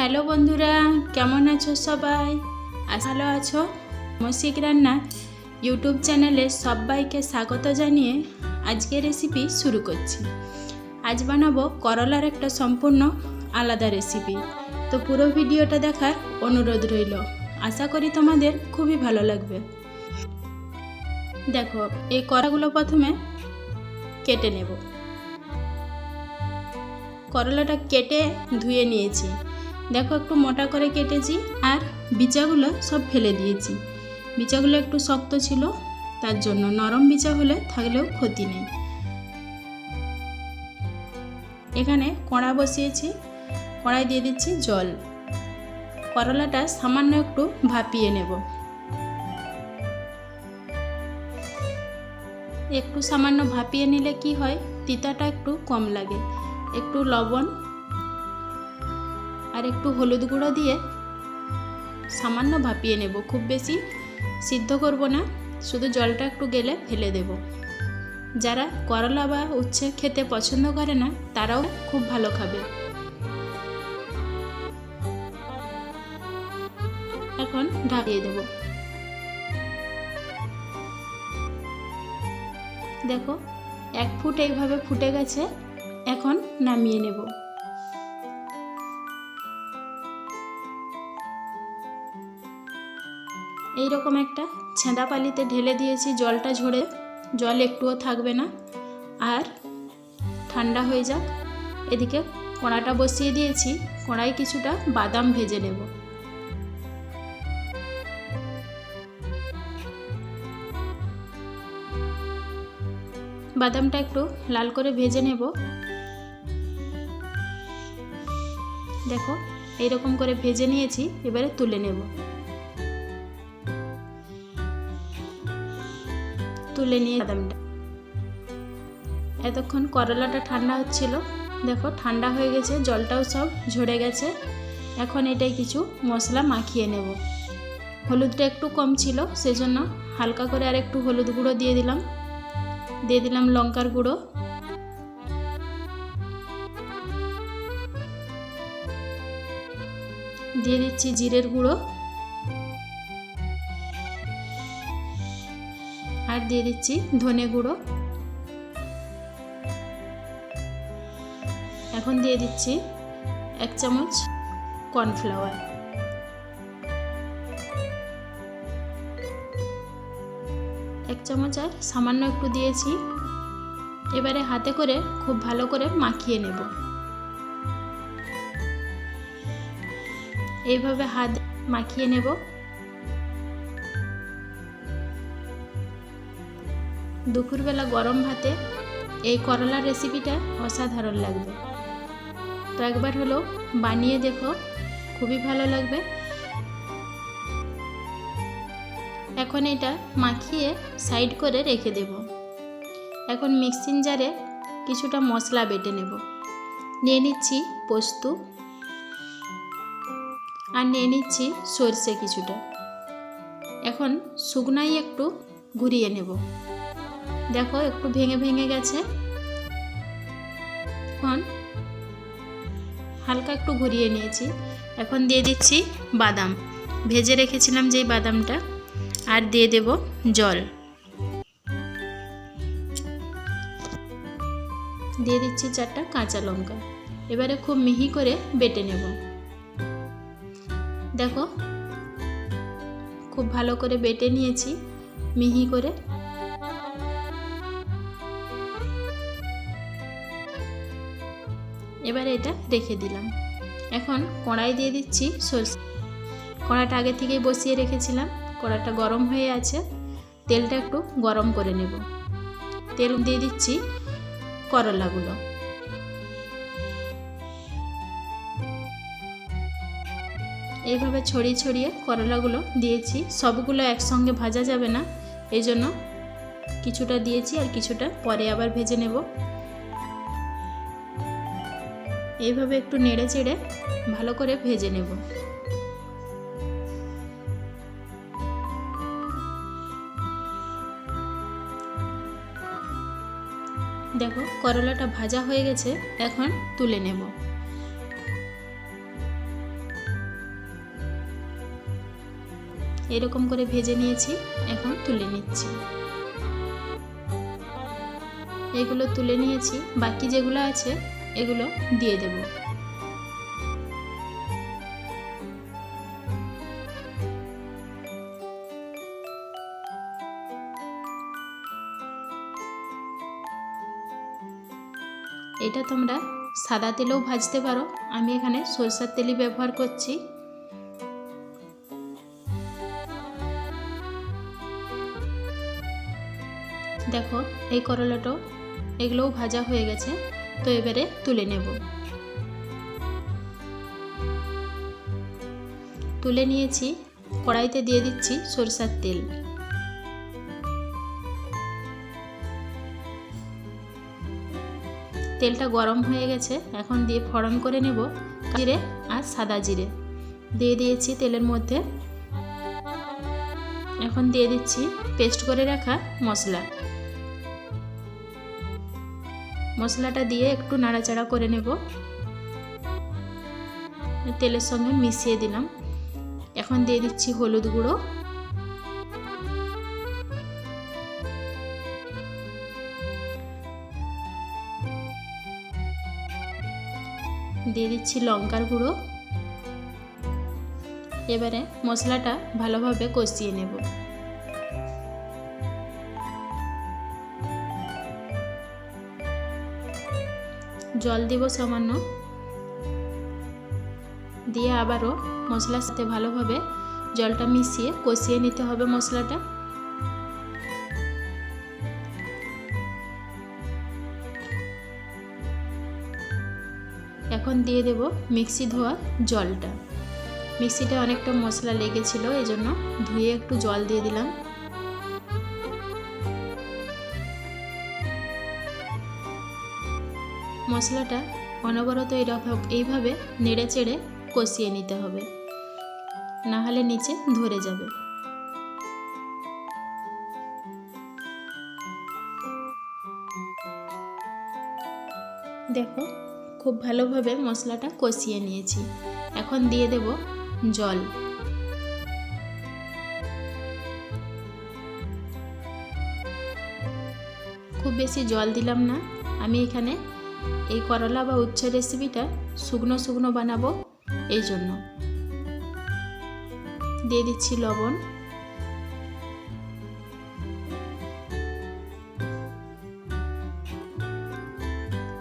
Hello বন্ধুরা, কেমন আছো সবাই? ভালো আছো? মৌসিক রান্না ইউটিউব চ্যানেলে সবাইকে স্বাগত জানিয়ে আজকে রেসিপি শুরু করছি। আজ বানাবো করলার একটা সম্পূর্ণ আলাদা রেসিপি। তো পুরো ভিডিওটা দেখার অনুরোধ রইল। আশা করি তোমাদের খুবই ভালো লাগবে। দেখো, এই করলাগুলো প্রথমে কেটে নেব। করলাটা কেটে ধুয়ে নিয়েছি। দেখো, একটু মোটা করে কেটেছি আর বিচাগুলো সব ফেলে দিয়েছি। বিচাগুলো একটু শক্ত ছিল, তার জন্য নরম বিচা হলে থাকলেও ক্ষতি নেই। এখানে কড়া বসিয়েছি, কড়াই দিয়ে দিচ্ছি জল। করলাটা সামান্য একটু ভাপিয়ে নেব। একটু সামান্য ভাপিয়ে নিলে কি হয়, তিতাটা একটু কম লাগে। একটু লবণ আর একটু হলুদ গুঁড়ো দিয়ে সামান্য ভাপিয়ে নেব। খুব বেশি সিদ্ধ করব না, শুধু জলটা একটু গেলে ফেলে দেব। যারা করলা বা উচ্ছে খেতে পছন্দ করে না তারাও খুব ভালো খাবে। এখন ঢাকিয়ে দেব। দেখো, 1 ফুট এইভাবে ফুটে গেছে। এখন নামিয়ে নেব। এইরকম একটা ছেঁদা পালিতে ঢেলে দিয়েছি, জলটা ঝরে জল একটুও থাকবে না। আর ঠান্ডা হয়ে যাক। এদিকে কড়াটা বসিয়ে দিয়েছি, কড়াই কিছুটা বাদাম ভেজে নেব। বাদামটা একটু লাল করে ভেজে নেব। দেখো, এইরকম করে ভেজে নিয়েছি, এবারে তুলে নেব। তুলে নিয়ে বাদামটা, এতক্ষণ করলাটা ঠান্ডা হচ্ছিল। দেখো, ঠান্ডা হয়ে গেছে, জলটাও সব ঝরে গেছে। এখন এটাই কিছু মশলা মাখিয়ে নেব। হলুদটা একটু কম ছিল, সেজন্য হালকা করে আর একটু হলুদ গুঁড়ো দিয়ে দিলাম। দিয়ে দিলাম লঙ্কার গুঁড়ো, দিয়ে দিচ্ছি জিরের গুঁড়ো, আর দিয়ে দিচ্ছি ধনে গুঁড়ো। এখন দিয়ে দিচ্ছি 1 চামচ কর্নফ্লাওয়ার। এক চামচ আর সামান্য একটু দিয়েছি। এবারে হাতে করে খুব ভালো করে মাখিয়ে নেব। এইভাবে হাত মাখিয়ে নেব। দুপুরবেলা গরম ভাতে এই করলার রেসিপিটা অসাধারণ লাগবে। তো একবার হলো বানিয়ে দেখো, খুবই ভালো লাগবে। এখন এটা মাখিয়ে সাইড করে রেখে দেব। এখন মিক্সিং জারে কিছুটা মশলা বেটে নেব। নিয়ে নিচ্ছি পোস্ত আর নিয়ে নিচ্ছি সরষে কিছুটা। এখন শুকনাই একটু ঘুরিয়ে নেব। দেখো, একটু ভেঙে ভেঙে গেছে। এখন হালকা একটু ঘুরিয়ে নিয়েছি। এখন দিয়ে দিচ্ছি বাদাম, ভেজে রেখেছিলাম যেই বাদামটা, আর দিয়ে দেব জল। দিয়ে দিচ্ছি 4টা কাঁচা লঙ্কা। এবারে খুব মিহি করে বেটে নেব। দেখো, খুব ভালো করে বেটে নিয়েছি মিহি করে। এবারে এটা রেখে দিলাম। এখন কড়াই দিয়ে দিচ্ছি সরষে। কড়াটা আগে থেকেই বসিয়ে রেখেছিলাম, কড়াটা গরম হয়ে আছে। তেলটা একটু গরম করে নেব। তেল দিয়ে দিচ্ছি করলাগুলো। এইভাবে ছড়িয়ে ছড়িয়ে করলাগুলো দিয়েছি। সবগুলো একসঙ্গে ভাজা যাবে না, এই জন্য কিছুটা দিয়েছি আর কিছুটা পরে আবার ভেজে নেব। এইভাবে একটু নেড়ে চেড়ে ভালো করে ভেজে নেব। দেখো, করলাটা ভাজা হয়ে গেছে, এখন তুলে নেব। এরকম করে ভেজে নিয়েছি, এখন তুলে নিচ্ছি। এগুলো তুলে নিয়েছি, বাকি যেগুলো আছে এগুলো দিয়ে দেব। এটা তোমরা সাদা তেলেও ভাজতে পারো, আমি এখানে সরষের তেলই ব্যবহার করছি। দেখো এই করলাটাও এগুলোও ভাজা হয়ে গেছে, তো এবারে তুলে নেব। তুলে নিয়েছি, কড়াইতে দিয়ে দিচ্ছি সরষের তেল। তেলটা গরম হয়ে গেছে, এখন দিয়ে ফোড়ন করে নেব জিরে আর সাদা জিরে দিয়ে দিয়েছি তেলের মধ্যে। এখন দিয়ে দিচ্ছি পেস্ট করে রাখা মশলা। মশলাটা দিয়ে একটু নাড়াচাড়া করে নেব, তেলের সঙ্গে মিশিয়ে দিলাম। এখন দিয়ে দিচ্ছি হলুদ গুঁড়ো, দিয়ে দিচ্ছি লঙ্কার গুঁড়ো। এবারে মশলাটা ভালোভাবে কষিয়ে নেব। জল দিব সামান্য, দিয়ে আবারও মশলার সাথে ভালোভাবে জলটা মিশিয়ে কষিয়ে নিতে হবে মশলাটা। এখন দিয়ে দেব মিক্সি ধোয়া জলটা। মিক্সিতে অনেকটা মশলা লেগেছিল, এজন্য ধুয়ে একটু জল দিয়ে দিলাম। মশলাটা অনবরত এইভাবে নেড়ে চেড়ে কষিয়ে নিতে হবে, না হলে নিচে ধরে যাবে। দেখো খুব ভালোভাবে মশলাটা কষিয়ে নিয়েছি, এখন দিয়ে দেব জল। খুব বেশি জল দিলাম না, আমি এখানে এই করলা বা উচ্ছে রেসিপিটা শুকনো শুকনো বানাবো, এই জন্য। দিয়ে দিচ্ছি লবণ,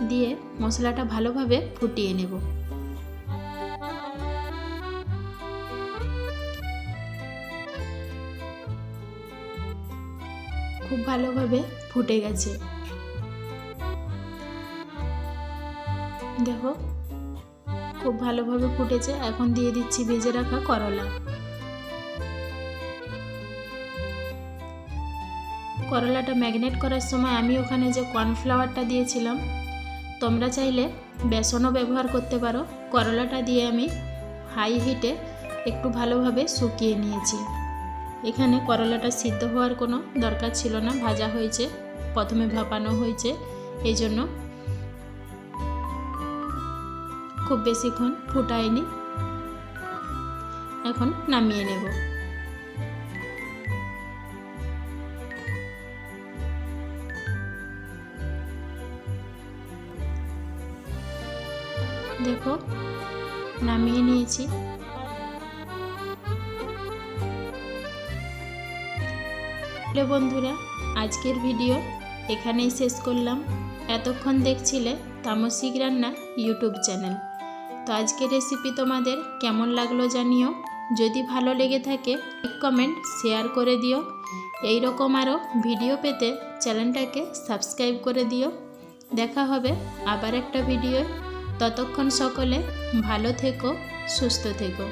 দিয়ে মশলাটা ভালোভাবে ফুটিয়ে নেব। খুব ভালোভাবে ফুটে গেছে, দেখো খুব ভালোভাবে ফুটেছে। এখন দিয়ে দিচ্ছি ভেজে রাখা করলা। করলাটা ম্যারিনেট করার সময় আমি ওখানে যে কর্নফ্লাওয়ারটা দিয়েছিলাম, তোমরা চাইলে বেসনও ব্যবহার করতে পারো। করলাটা দিয়ে আমি হাই হিটে একটু ভালোভাবে শুকিয়ে নিয়েছি। এখানে করলাটা সিদ্ধ হওয়ার কোনো দরকার ছিল না, ভাজা হয়েছে, প্রথমে ভাপানো হয়েছে, এই জন্য খুব বেশিক্ষণ ফুটায়নি। এখন নামিয়ে নেব। দেখো নামিয়ে নিয়েছি। বন্ধুরা, আজকের ভিডিও এখানেই শেষ করলাম। এতক্ষণ দেখছিলে তামসিক রান্না ইউটিউব চ্যানেল। তো আজকের রেসিপি তোমাদের কেমন লাগলো জানিও। যদি ভালো লেগে থাকে লাইক কমেন্ট শেয়ার করে দিও। এই রকম আরও ভিডিও পেতে চ্যানেলটাকে সাবস্ক্রাইব করে দিও। দেখা হবে আবার একটা ভিডিও। ততক্ষণ সকলে ভালো থেকো, সুস্থ থেকো।